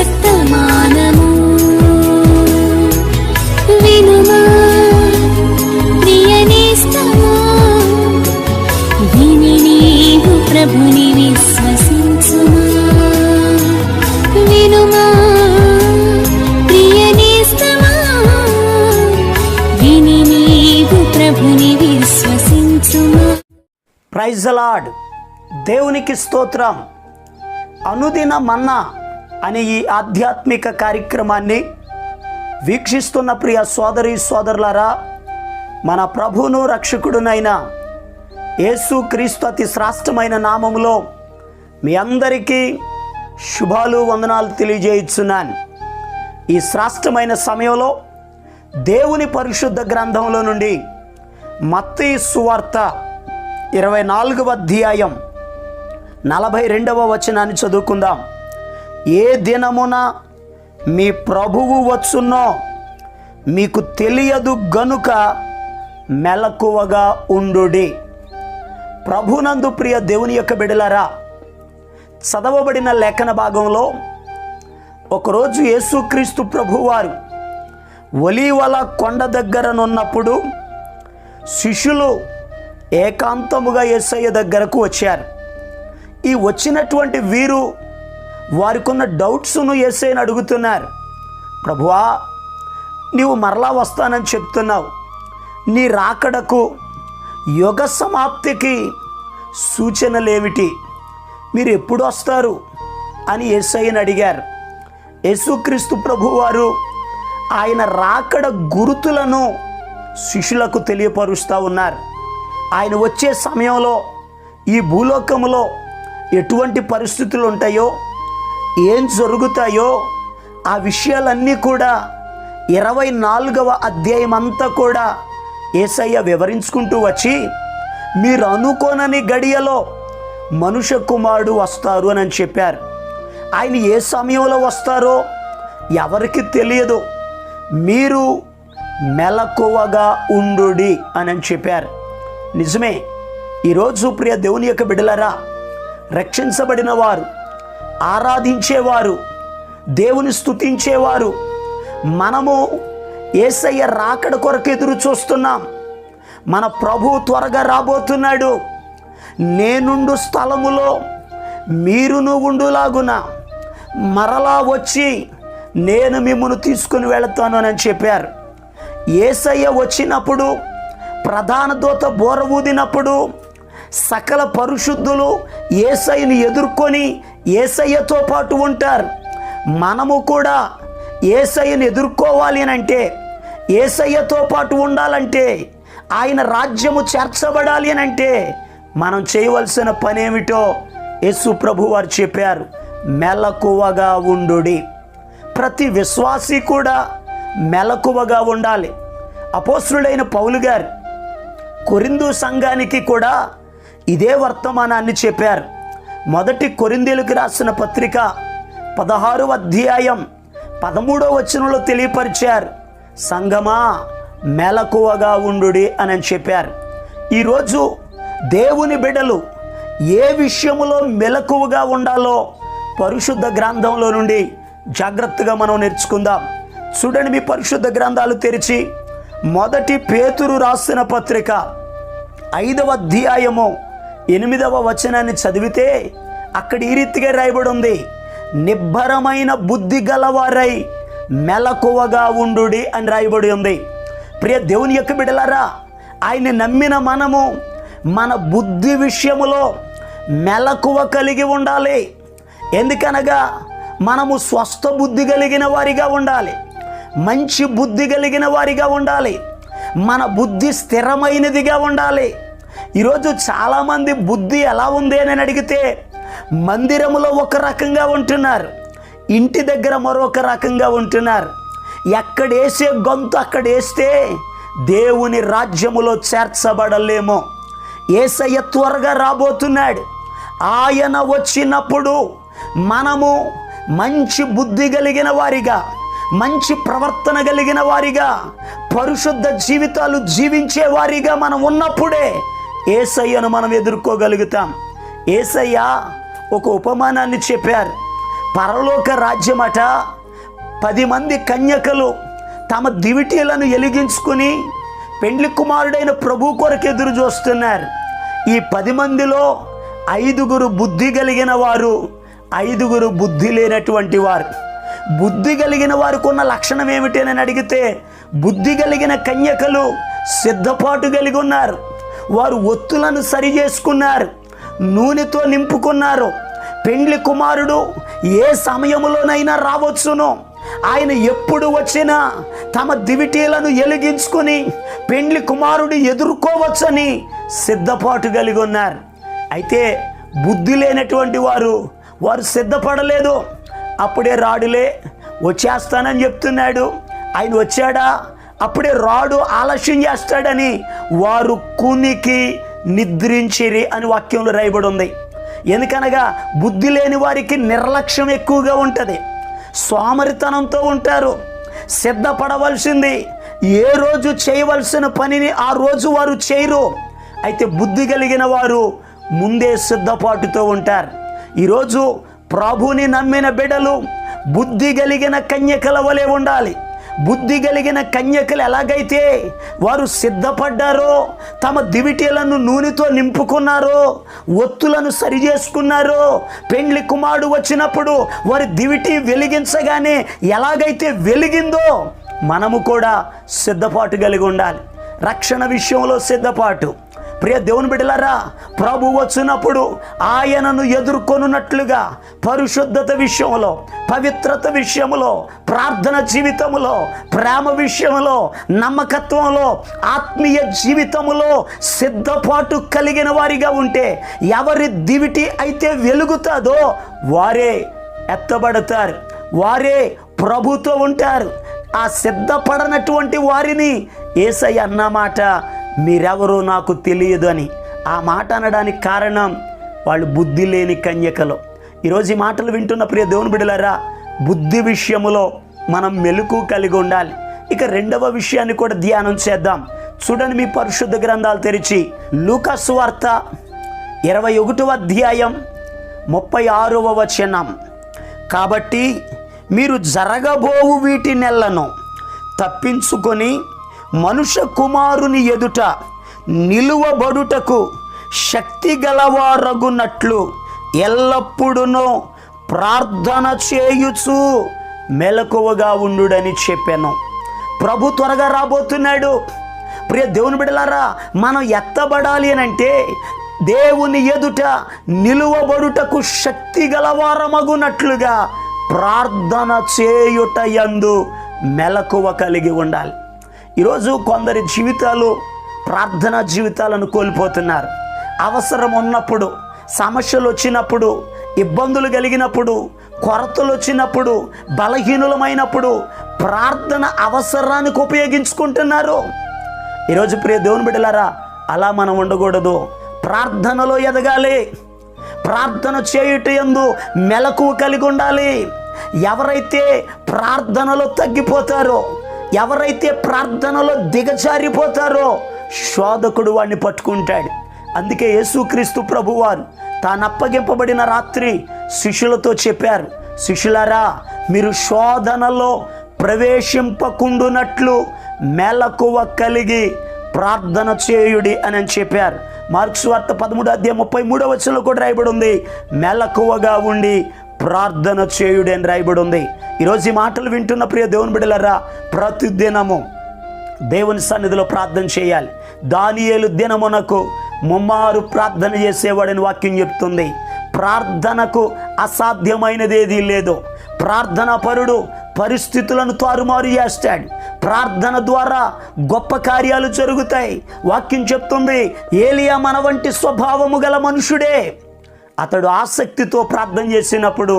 వర్తమానము వినుమా ప్రియ నేస్తమా, విని నీవు ప్రభుని విశ్వసించుమా. వినుమా ప్రియ నేస్తమా, విని నీవు ప్రభుని విశ్వసించుమా. Praise the lord. దేవునికి స్తోత్రం. అనుదిన మన్నా అనే ఈ ఆధ్యాత్మిక కార్యక్రమాన్ని వీక్షిస్తున్న ప్రియ సోదరి సోదరులారా, మన ప్రభువును రక్షకుడునైన యేసుక్రీస్తు అతి శ్రేష్టమైన నామములో మీ అందరికీ శుభాలు వందనాలు తెలియజేయుచున్నాను. ఈ శ్రేష్టమైన సమయంలో దేవుని పరిశుద్ధ గ్రంథంలో నుండి మత్తయి సువార్త 24వ అధ్యాయం 42వ వచనాన్ని చదువుకుందాం. ఏ దినమున మీ ప్రభువు వచ్చునో మీకు తెలియదు గనుక మెలకువగా ఉండుడి. ప్రభునందు ప్రియ దేవుని యొక్క బిడ్డలారా, చదవబడిన లేఖన భాగంలో ఒకరోజు యేసుక్రీస్తు ప్రభువారు ఒలీవల కొండ దగ్గరనున్నప్పుడు శిష్యులు ఏకాంతముగా యేసయ్య దగ్గరకు వచ్చారు. ఈ వచ్చినటువంటి వీరు వారికున్న డౌట్స్ను యేసయ్యను అడుగుతున్నారు. ప్రభువా, నీవు మరలా వస్తానని చెప్తున్నావు, నీ రాకడకు యుగ సమాప్తికి సూచనలేమిటి? మీరు ఎప్పుడు వస్తారు అని యేసయ్యను అడిగారు. యేసుక్రీస్తు ప్రభువారు ఆయన రాకడ గురుతులను శిష్యులకు తెలియపరుస్తూ ఉన్నారు. ఆయన వచ్చే సమయంలో ఈ భూలోకంలో ఎటువంటి పరిస్థితులు ఉంటాయో, ఏం జరుగుతాయో ఆ విషయాలన్నీ కూడా 24వ అధ్యాయం అంతా కూడా యేసయ్య వివరించుకుంటూ వచ్చి, మీరు అనుకోనని గడియలో మనుష్య కుమారుడు వస్తారు అని చెప్పారు. ఆయన ఏ సమయంలో వస్తారో ఎవరికి తెలియదు, మీరు మెలకువగా ఉండుడి అని చెప్పారు. నిజమే. ఈరోజు ప్రియ దేవుని యొక్క బిడ్డలారా, రక్షించబడిన వారు, ఆరాధించేవారు, దేవుని స్తుతించేవారు, మనము యేసయ్య రాకడ కొరకు ఎదురు చూస్తున్నాం. మన ప్రభువు త్వరగా రాబోతున్నాడు. నేనుండు స్థలములో మీరును ఉండులాగున మరలా వచ్చి నేను మిమ్మల్ని తీసుకుని వెళతాను అని చెప్పారు. యేసయ్య వచ్చినప్పుడు, ప్రధాన దూత బోర ఊదినప్పుడు సకల పరిశుద్ధులు యేసయ్యను ఎదుర్కొని యేసయ్యతో పాటు ఉంటారు. మనము కూడా యేసయ్యను ఎదుర్కోవాలి అని అంటే, యేసయ్యతో పాటు ఉండాలంటే, ఆయన రాజ్యము చేర్చబడాలి అని అంటే మనం చేయవలసిన పని ఏమిటో యేసు ప్రభు వారు చెప్పారు. మెలకువగా ఉండుడి. ప్రతి విశ్వాసి కూడా మెలకువగా ఉండాలి. అపోస్తలుడైన పౌలు గారు కొరింథు సంఘానికి కూడా ఇదే వర్తమానాన్ని చెప్పారు. మొదటి కొరింథీయులకు రాసిన పత్రిక 16వ అధ్యాయం 13వ వచనంలో తెలియపరిచారు, సంఘమా మెలకువగా ఉండుడి అని చెప్పారు. ఈరోజు దేవుని బిడ్డలు ఏ విషయములో మెలకువగా ఉండాలో పరిశుద్ధ గ్రంథంలో నుండి జాగ్రత్తగా మనం నేర్చుకుందాం. చూడండి, మీ పరిశుద్ధ గ్రంథాలు తెరిచి మొదటి పేతురు రాసిన పత్రిక 5వ అధ్యాయము 8వ వచనాన్ని చదివితే అక్కడ ఈ రీతిగా రాయబడి ఉంది, నిబ్బరమైన బుద్ధి గలవారై మెలకువగా ఉండుడి అని రాయబడి ఉంది. ప్రియ దేవుని యొక్క బిడ్డలారా, ఆయన్ని నమ్మిన మనము మన బుద్ధి విషయములో మెలకువ కలిగి ఉండాలి. ఎందుకనగా మనము స్వస్థ బుద్ధి కలిగిన వారిగా ఉండాలి, మంచి బుద్ధి కలిగిన వారిగా ఉండాలి, మన బుద్ధి స్థిరమైనదిగా ఉండాలి. ఈరోజు చాలామంది బుద్ధి ఎలా ఉంది అని అడిగితే మందిరములో ఒక రకంగా ఉంటున్నారు, ఇంటి దగ్గర మరొక రకంగా ఉంటున్నారు. ఎక్కడేసే గొంతు అక్కడ వేస్తే దేవుని రాజ్యములో చేర్చబడలేమో. యేసయ్య త్వరగా రాబోతున్నాడు. ఆయన వచ్చినప్పుడు మనము మంచి బుద్ధి కలిగిన వారిగా, మంచి ప్రవర్తన కలిగిన వారిగా, పరిశుద్ధ జీవితాలు జీవించే వారిగా మనం ఉన్నప్పుడే యేసయ్యను మనం ఎదుర్కోగలుగుతాం. యేసయ్య ఒక ఉపమానాన్ని చెప్పారు. పరలోక రాజ్యమట 10 మంది కన్యకలు తమ దివిటీలను వెలిగించుకుని పెండ్లి కుమారుడైన ప్రభు కొరకు ఎదురు చూస్తున్నారు. ఈ 10 మందిలో 5 బుద్ధి కలిగిన వారు, 5 బుద్ధి లేనటువంటి వారు. బుద్ధి కలిగిన వారికి ఉన్న లక్షణం ఏమిటి అని అడిగితే, బుద్ధి కలిగిన కన్యకలు సిద్ధపాటు కలిగి ఉన్నారు. వారు ఒత్తులను సరి చేసుకున్నారు, నూనెతో నింపుకున్నారు. పెండ్లి కుమారుడు ఏ సమయంలోనైనా రావచ్చును, ఆయన ఎప్పుడు వచ్చినా తమ దివిటీలను వెలిగించుకొని పెండ్లి కుమారుడు ఎదుర్కోవచ్చని సిద్ధపాటు కలిగి ఉన్నారు. అయితే బుద్ధి లేనటువంటి వారు సిద్ధపడలేదు. అప్పుడే రాడులే వచ్చేస్తానని చెప్తున్నాడు, ఆయన వచ్చాడా, అప్పుడే రాడు ఆలస్యం చేస్తాడని వారు కునికి నిద్రించిరి అని వాక్యంలో రాయబడి ఉంది. ఎందుకనగా బుద్ధి లేని వారికి నిర్లక్ష్యం ఎక్కువగా ఉంటుంది, సోమరితనంతో ఉంటారు. సిద్ధపడవలసింది ఏ రోజు చేయవలసిన పనిని ఆ రోజు వారు చేయరు. అయితే బుద్ధి కలిగిన వారు ముందే సిద్ధపాటుతో ఉంటారు. ఈరోజు ప్రభుని నమ్మిన బిడ్డలు బుద్ధి కలిగిన కన్యకల వలె ఉండాలి. బుద్ధి కలిగిన కన్యకలు ఎలాగైతే వారు సిద్ధపడ్డారో, తమ దివిటీలను నూనెతో నింపుకున్నారో, ఒత్తులను సరి చేసుకున్నారో, పెండ్లి కుమారుడు వచ్చినప్పుడు వారి దివిటి వెలిగించగానే ఎలాగైతే వెలిగిందో మనము కూడా సిద్ధపాటు కలిగి ఉండాలి. రక్షణ విషయంలో సిద్ధపాటు. ప్రియ దేవుని బిడ్డలారా, ప్రభు వచ్చినప్పుడు ఆయనను ఎదుర్కొనున్నట్లుగా పరిశుద్ధత విషయంలో, పవిత్రత విషయంలో, ప్రార్థన జీవితంలో, ప్రేమ విషయంలో, నమ్మకత్వంలో, ఆత్మీయ జీవితంలో సిద్ధపాటు కలిగిన వారిగా ఉంటే, ఎవరి దివిటి అయితే వెలుగుతుందో వారే ఎత్తబడతారు, వారే ప్రభుతో ఉంటారు. ఆ సిద్ధపడనటువంటి వారిని యేసయ్య అన్నమాట మీరెవరో నాకు తెలియదు అని. ఆ మాట అనడానికి కారణం వాళ్ళు బుద్ధి లేని కన్యకలు. ఈరోజు ఈ మాటలు వింటున్న ప్రియ దేవుని బిడ్డలారా, బుద్ధి విషయములో మనం మెలకు కలిగి ఉండాలి. ఇక 2వ విషయాన్ని కూడా ధ్యానం చేద్దాం. చూడండి, మీ పరిశుద్ధ గ్రంథాలు తెరిచి లూకా సువార్త 21వ అధ్యాయం 36వ వచనం. కాబట్టి మీరు జరగబోవు వీటి నెలను తప్పించుకొని మనుష్య కుమారుని ఎదుట నిలువబడుటకు శక్తి గలవారగునట్లు ఎల్లప్పుడూ ప్రార్థన చేయుచు మెలకువగా ఉండుడని చెప్పాను. ప్రభు త్వరగా రాబోతున్నాడు. ప్రియ దేవుని బిడ్డలారా, మనం ఎత్తబడాలి అని అంటే దేవుని ఎదుట నిలువబడుటకు శక్తి గలవారమగునట్లుగా ప్రార్థన చేయుట యందు మెలకువ కలిగి ఉండాలి. ఈరోజు కొందరి జీవితాలు ప్రార్థనా జీవితాలను కోల్పోతున్నారు. అవసరం ఉన్నప్పుడు, సమస్యలు వచ్చినప్పుడు, ఇబ్బందులు కలిగినప్పుడు, కొరతలు వచ్చినప్పుడు, బలహీనులమైనప్పుడు ప్రార్థన అవసరానికి ఉపయోగించుకుంటున్నారు. ఈరోజు ప్రియ దేవుని బిడ్డలారా, అలా మనం ఉండకూడదు. ప్రార్థనలో ఎదగాలి, ప్రార్థన చేయుట యందు మెలకువ కలిగి ఉండాలి. ఎవరైతే ప్రార్థనలో తగ్గిపోతారో, ఎవరైతే ప్రార్థనలో దిగజారిపోతారో శోధకుడు వాడిని పట్టుకుంటాడు. అందుకే యేసుక్రీస్తు ప్రభువారు తాను అప్పగింపబడిన రాత్రి శిష్యులతో చెప్పారు, శిష్యులారా, మీరు శోధనలో ప్రవేశింపకుండునట్లు మెలకువ కలిగి ప్రార్థన చేయుడి అని చెప్పారు. మార్కు సువార్త 13వ అధ్యాయం 33వ వచనంలో కూడా రాయబడి ఉంది, మెలకువగా ఉండి ప్రార్థన చేయుడి అని రాయబడి ఉంది. ఈరోజు ఈ మాటలు వింటున్న ప్రియ దేవుని బిడ్డలారా, ప్రతిదినము దేవుని సన్నిధిలో ప్రార్థన చేయాలి. దానియేలు దినమునకు ముమ్మారు ప్రార్థన చేసేవాడని వాక్యం చెప్తుంది. ప్రార్థనకు అసాధ్యమైనదేదీ లేదు. ప్రార్థనా పరుడు పరిస్థితులను తారుమారు చేస్తాడు. ప్రార్థన ద్వారా గొప్ప కార్యాలు జరుగుతాయి. వాక్యం చెప్తుంది, ఏలియా మన వంటి స్వభావము గల మనుషుడే. అతడు ఆసక్తితో ప్రార్థన చేసినప్పుడు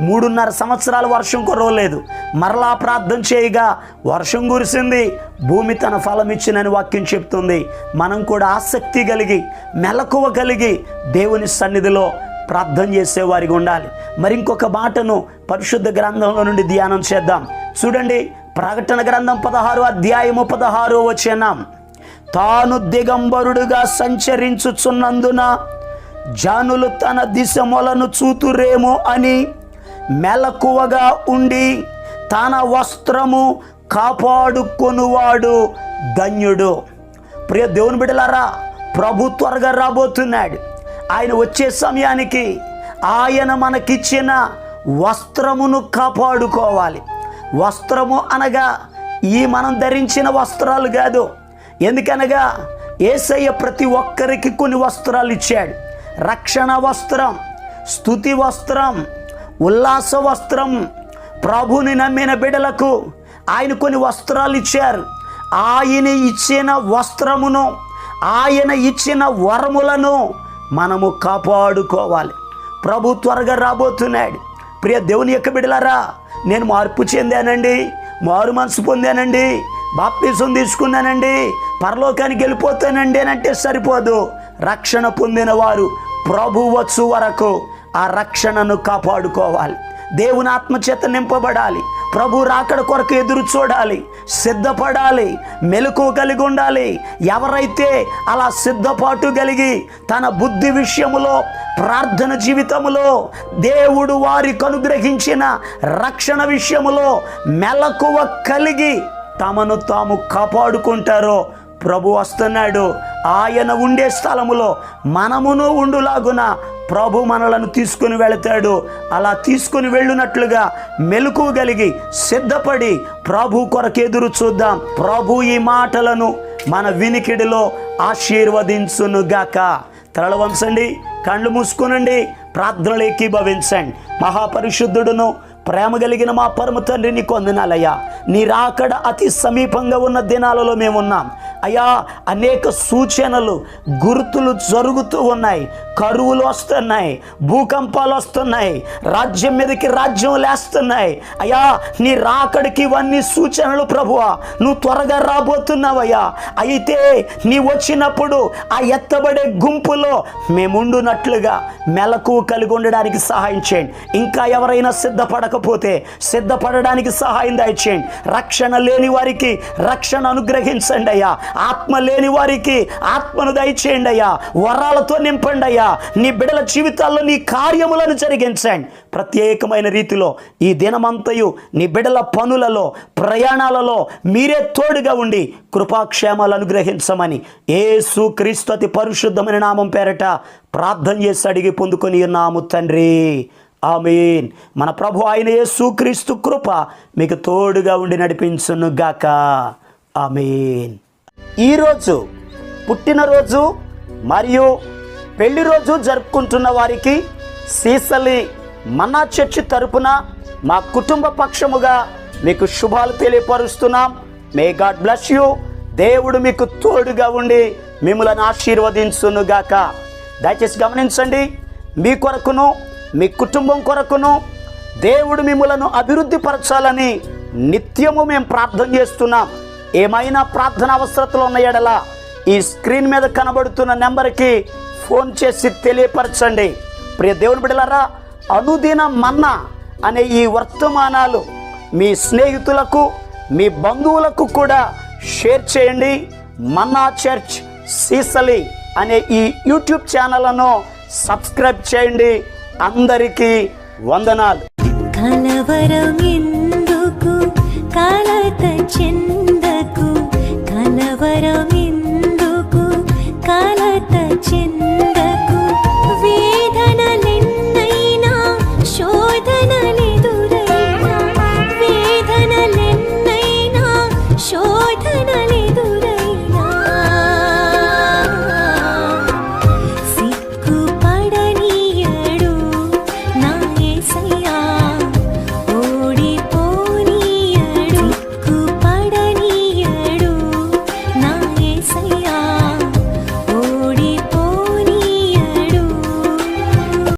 3.5 సంవత్సరాలు వర్షం కురవలేదు. మరలా ప్రార్థన చేయగా వర్షం కురిసింది, భూమి తన ఫలం ఇచ్చినని వాక్యం చెప్తుంది. మనం కూడా ఆసక్తి కలిగి, మెలకువ కలిగి దేవుని సన్నిధిలో ప్రార్థన చేసేవారిగా ఉండాలి. మరి ఇంకొక మాటను పరిశుద్ధ గ్రంథంలో నుండి ధ్యానం చేద్దాం. చూడండి, ప్రకటన గ్రంథం 16వ అధ్యాయము 16వ వచనం. తాను దిగంబరుడుగా సంచరించుచున్నందున జనులు తన దిశములను చూతురేమో అని మెలకువగా ఉండి తన వస్త్రము కాపాడుకొనువాడు ధన్యుడు. ప్రియ దేవుని బిడ్డలారా, ప్రభు త్వరగా రాబోతున్నాడు. ఆయన వచ్చే సమయానికి ఆయన మనకిచ్చిన వస్త్రమును కాపాడుకోవాలి. వస్త్రము అనగా ఈ మనం ధరించిన వస్త్రాలు కాదు. ఎందుకనగా యేసయ్య ప్రతి ఒక్కరికి కొన్ని వస్త్రాలు ఇచ్చాడు. రక్షణ వస్త్రం, స్తుతి వస్త్రం, ఉల్లాస వస్త్రం. ప్రభుని నమ్మిన బిడ్డలకు ఆయన కొన్ని వస్త్రాలు ఇచ్చారు. ఆయన ఇచ్చిన వస్త్రమును, ఆయన ఇచ్చిన వరములను మనము కాపాడుకోవాలి. ప్రభు త్వరగా రాబోతున్నాడు. ప్రియ దేవుని యొక్క బిడ్డలారా, నేను మార్పు చెందానండి, మారు మనసు పొందానండి, బాప్తిసం తీసుకున్నానండి, పరలోకానికి వెళ్ళిపోతానండి అని అంటే సరిపోదు. రక్షణ పొందిన వారు ప్రభు వచ్చు వరకు ఆ రక్షణను కాపాడుకోవాలి. దేవుని ఆత్మచేత నింపబడాలి. ప్రభు రాకడ కొరకు ఎదురు చూడాలి, సిద్ధపడాలి, మెలకువ కలిగి ఉండాలి. ఎవరైతే అలా సిద్ధపాటు కలిగి తన బుద్ధి విషయములో, ప్రార్థన జీవితములో, దేవుడు వారికి అనుగ్రహించిన రక్షణ విషయములో మెలకువ కలిగి తమను తాము కాపాడుకుంటారో ప్రభు వస్తున్నాడు. ఆయన ఉండే స్థలములో మనమును ఉండులాగున ప్రభు మనలను తీసుకుని వెళతాడు. అలా తీసుకుని వెళ్ళినట్లుగా మెలకువ కలిగి సిద్ధపడి ప్రభు కొరకు ఎదురు చూద్దాం. ప్రభు ఈ మాటలను మన వినికిడిలో ఆశీర్వదించునుగాక. తలలు వంచండి, కళ్ళు మూసుకునండి, ప్రార్థనలు ఏకీభవించండి. మహాపరిశుద్ధుడును ప్రేమ కలిగిన మా పరమ తండ్రి, నీకు వందనాలయ్యా. నీ రాకడ అతి సమీపంగా ఉన్న దినాలలో మేమున్నాం అయ్యా. అనేక సూచనలు, గుర్తులు జరుగుతూ ఉన్నాయి. కరువులు వస్తున్నాయి, భూకంపాలు వస్తున్నాయి, రాజ్యం మీదకి రాజ్యం లేస్తున్నాయి అయ్యా. నీ రాకడికి ఇవన్నీ సూచనలు ప్రభువా. నువ్వు త్వరగా రాబోతున్నావయ్యా. అయితే నీ వచ్చినప్పుడు ఆ ఎత్తబడే గుంపులో మేముండునట్లుగా మెలకువ కలిగి ఉండడానికి సహాయం చేయండి. ఇంకా ఎవరైనా సిద్ధపడకపోతే సిద్ధపడడానికి సహాయం దయచేయండి. రక్షణ లేని వారికి రక్షణ అనుగ్రహించండి అయ్యా. ఆత్మ లేని వారికి ఆత్మను దయచేయండి అయ్యా. వరాలతో నింపండి అయ్యా. నీ బిడ్డల జీవితాల్లో నీ కార్యములను జరిగించండి. ప్రత్యేకమైన రీతిలో ఈ దినమంతయు నీ బిడ్డల పనులలో, ప్రయాణాలలో మీరే తోడుగా ఉండి కృపాక్షేమాలు అనుగ్రహించమని యేసు క్రీస్తు అతి పరిశుద్ధమైన నామం పేరట ప్రార్థన చేసి అడిగి పొందుకొని ఉన్నాము తండ్రి. ఆమేన్. మన ప్రభు అయిన యేసు క్రీస్తు కృప మీకు తోడుగా ఉండి నడిపించును గాక. ఆమేన్. ఈరోజు పుట్టినరోజు మరియు పెళ్లి రోజు జరుపుకుంటున్న వారికి సీసలి మన్నా చర్చి తరపున మా కుటుంబ పక్షముగా మీకు శుభాలు తెలియపరుస్తున్నాం. May God bless you. దేవుడు మీకు తోడుగా ఉండి మిమ్మల్ని ఆశీర్వదించును గాక. దయచేసి గమనించండి, మీ కొరకును మీ కుటుంబం కొరకును దేవుడు మిమ్మలను అభివృద్ధి పరచాలని నిత్యము మేము ప్రార్థన చేస్తున్నాం. ఏమైనా ప్రార్థన అవసరతలు ఉన్న ఎడల ఈ స్క్రీన్ మీద కనబడుతున్న నెంబర్కి ఫోన్ చేసి తెలియపరచండి. ప్రియ దేవుని బిడ్డలారా, అనుదిన మన్నా అనే ఈ వర్తమానాలు మీ స్నేహితులకు, మీ బంధువులకు కూడా షేర్ చేయండి. మన్నా చర్చ్ సీసలి అనే ఈ యూట్యూబ్ ఛానల్ను సబ్స్క్రైబ్ చేయండి. అందరికీ వందనాలు. కలవరమెందుకు కలత చెందకు, కలవరమి